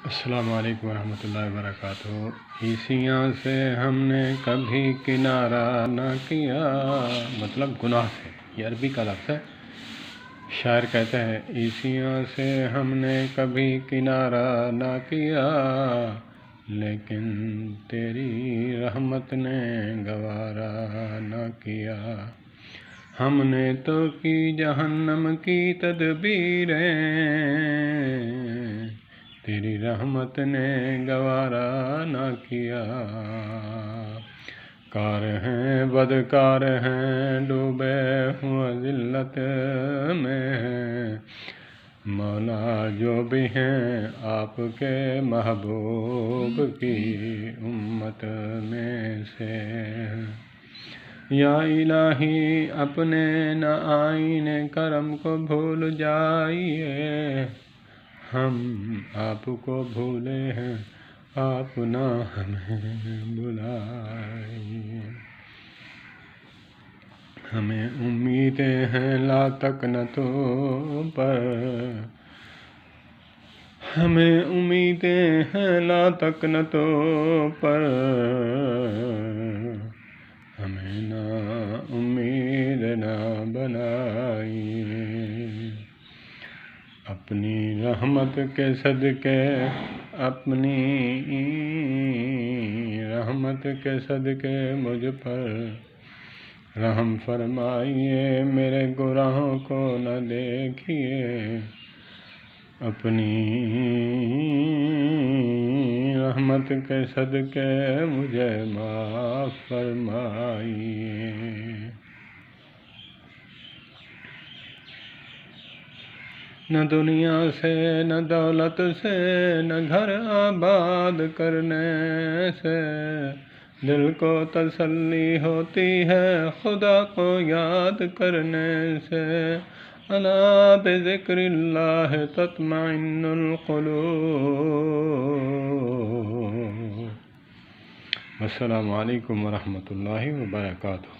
السلام علیکم ورحمۃ اللہ وبرکاتہ۔ عیسیاں سے ہم نے کبھی کنارہ نہ کیا، مطلب گناہ سے، یہ عربی کا لفظ ہے۔ شاعر کہتے ہیں عیسیاں سے ہم نے کبھی کنارہ نہ کیا، لیکن تیری رحمت نے گوارا نہ کیا۔ ہم نے تو کی جہنم کی تدبیریں، تیری رحمت نے گوارا نہ کیا۔ کار ہیں بدکار ہیں ڈوبے ہوئے ذلت میں، مولا جو بھی ہیں آپ کے محبوب کی امت میں سے۔ یا الہی اپنے نہ آئین کرم کو بھول جائیے، ہم آپ کو بھولے ہیں، آپ نہ ہمیں بلائیے۔ ہمیں امیدیں ہیں لا تقنطوا پر، ہمیں امیدیں ہیں لا تقنطوا پر، ہمیں نا امید نہ بنائیے۔ اپنی رحمت کے صدقے، اپنی رحمت کے صدقے مجھ پر رحم فرمائیے، میرے گناہوں کو نہ دیکھیے، اپنی رحمت کے صدقے مجھے معاف فرمائیے۔ نہ دنیا سے نہ دولت سے نہ گھر آباد کرنے سے دل کو تسلی ہوتی ہے خدا کو یاد کرنے سے۔ الا بذکر اللہ تطمئن القلوب۔ السلام علیکم ورحمۃ اللہ وبرکاتہ۔